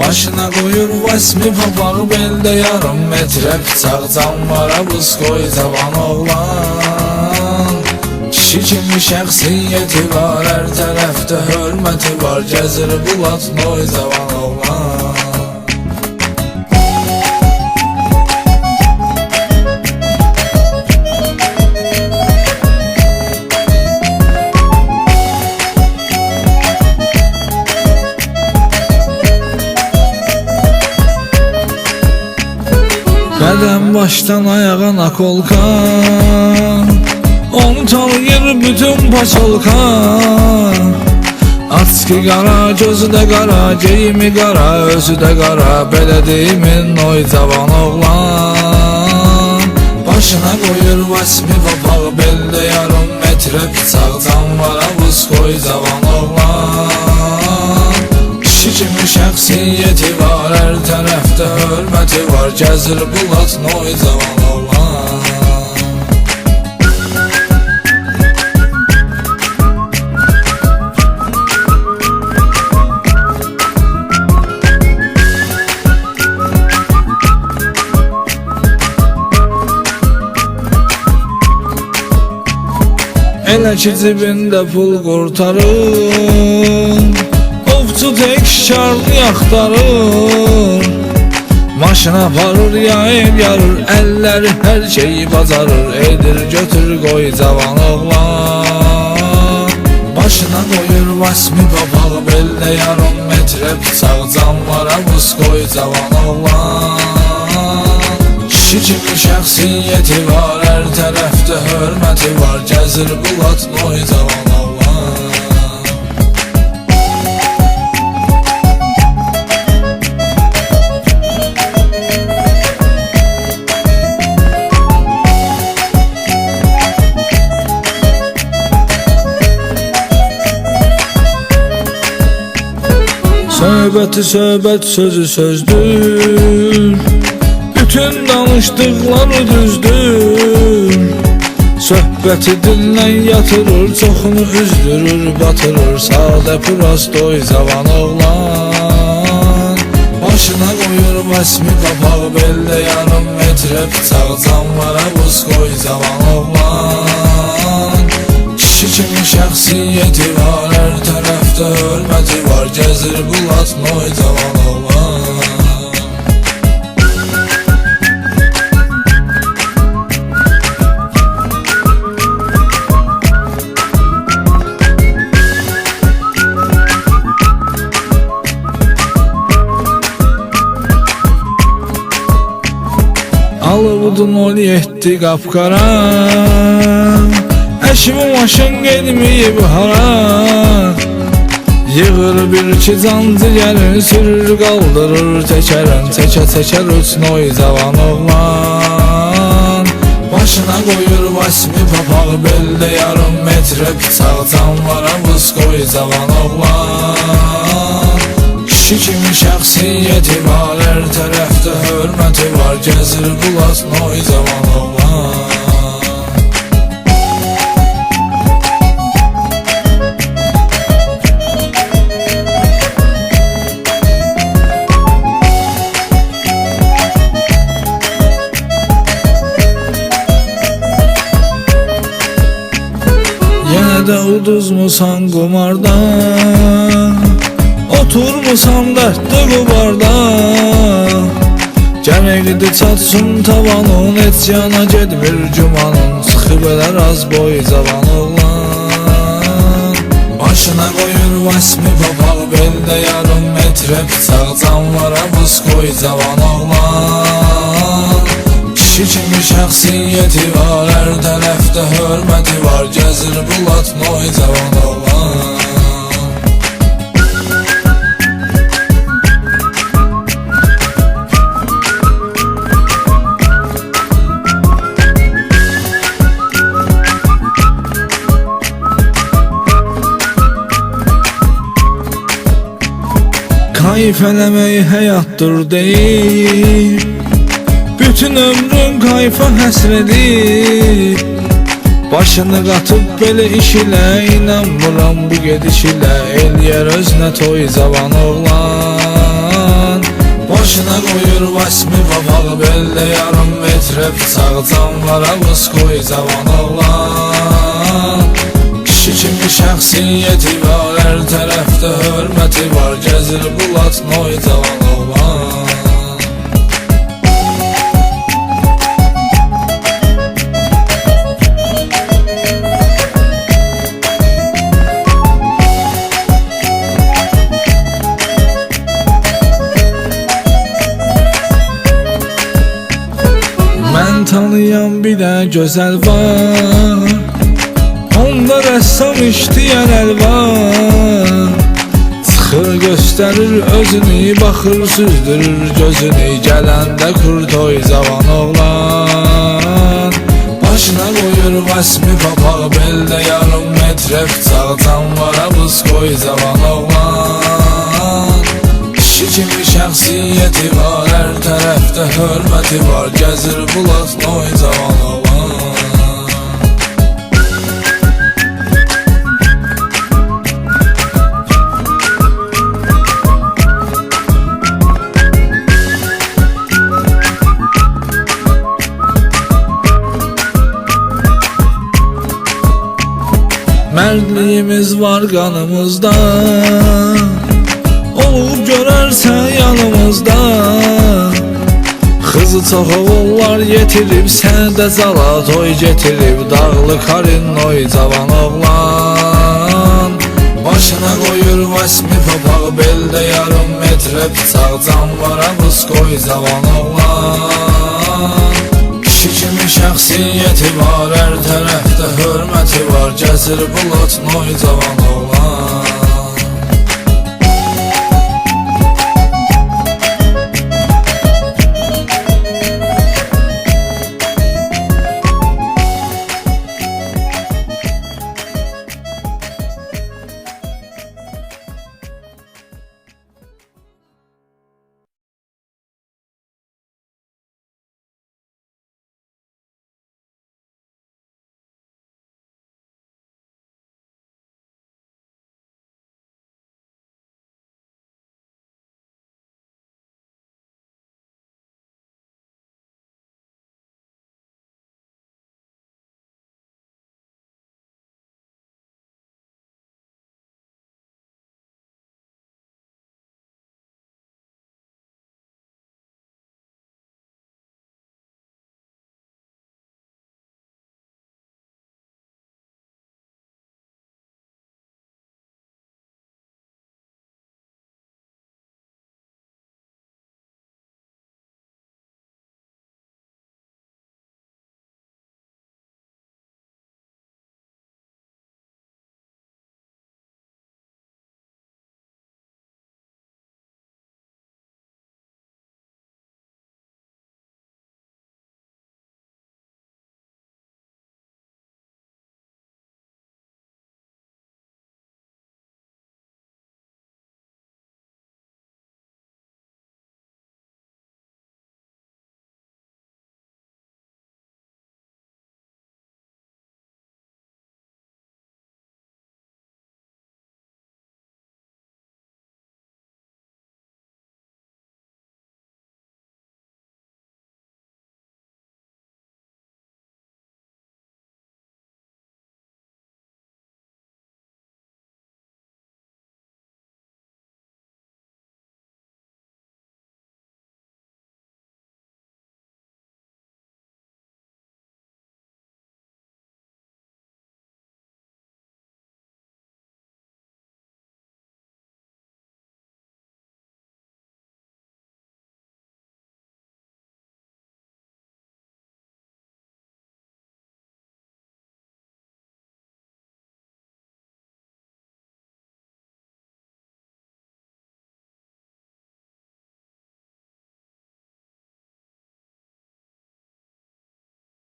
Başına qoyur vasmi papağı beldə yarım metrə bıçaq canvara buz qoy cavan oğlan. Kişi kimi şəxsiyyəti var, hər tərəfdə hörməti var, gəzir bulat noy cavan oğlan. Bədəm başdan ayağa nakolka, onu tanıyır bütün paçolka. Açki qara, gözü də qara, geyimi qara, özü də qara, belə deyimin oy cavan oğlan. Başına qoyur vasmi papağı beldə yarım metrə bıçaq canvara buz qoy cavan oğlan. Kişi kimi şəxsiyyəti var, hər tərəfdə hörməti var, gəzir bulat noy cavan oğlan. Elə ki cibində pul qurtarır, ovçu tək şarlı yaxtarır. Maşına aparır, ya ev yarır, əlləri hər şeyi bacarır, edir götür qoy cavan oğlan. Başına qoyur vasmi papağı beldə yarım metrə bıçaq canvara buz qoy cavan oğlan. Kişi kimi şəxsiyyəti var, hər tərəfdə hörməti var, gəzir bulat noy cavan oğlan. Söhbəti söhbət, sözü sözdür, bütün danışdıqları düzdür. Söhbəti dillə yatırır, çoxunu üzdürür, batırır, sadə prost oy cavan oğlan. Başına qoyur vasmi papağı beldə yarım metrə bıçaq canvara buz qoy cavan oğlan. Kişi kimi şəxsiyyəti var, hər tərəfdə hörməti var, gəzir bulat noy cavan oğlan. Alıbudun ol yetdi qapqara, əşimi maşın gedməyib hara. Yığır bir iki cancı gəlin, sürür qaldırır təkərin, təkə-təkər uçun oy cavan oğlan. Başına qoyur vasmi papağı beldə yarım metrə bıçaq canvara buz qoy cavan oğlan. Kişi kimi şəxsiyyəti var, hər tərəfdə hörməti var, gəzir bulat noy cavan oğlan. Yenə də uduzmusan qumardan, oturmusan dərddə qubarda. Gərəkdir çatsın tavanın, heç yana gedmir gümanın, çıxıb ələr az boy cavan oğlan. Başına qoyur vasmi papağı beldə yarım metrə bıçaq canvara buz qoy cavan oğlan. Kişi kimi şəxsiyyəti var, hər tərəfdə hörməti var, gəzir bulat noy cavan oğlan. Kayıf eləmək həyatdır deyir, bütün ömrün kayfa həsr edir. Başını qatıb belə iş ilə, inanmıram bu gediş ilə, eləyər özünə toy cavan oğlan. Başına qoyur vasmi papağı beldə yarım metrə bıçağı canlara vız qoy cavan oğlan. Kişi kimi şəxsiyyəti var, hər tərəfdə hörməti var, gəzir bulat noy cavan oğlan. Mən tanıyan bir də gözəl var, onda rəssam işləyən əl var. Çıxır göstərir özünü, baxır süzdürür gözünü, gələndə kurtoy cavan oğlan. Başına qoyur vasmi papağı beldə yarım metrə bıçağı canvara buz qoy cavan oğlan. Kişi kimi şəxsiyyəti var, hər tərəfdə hörməti var, gəzir bulat noy cavan oğlan. Mərdliyimiz var qanımızda, olub görərsən yanımızda. Kızı çox oğullar yetirib, səndə cala toy getirib, dağlı karin noy cavan oğlan. Başına qoyur vasmi papağı beldə yarım metrə bıçaq canvara buz qoy cavan oğlan. Kişi kimi şəxsiyyəti var, hər tərəfdə hörməti var, gəzir bulat noy cavan oğlan.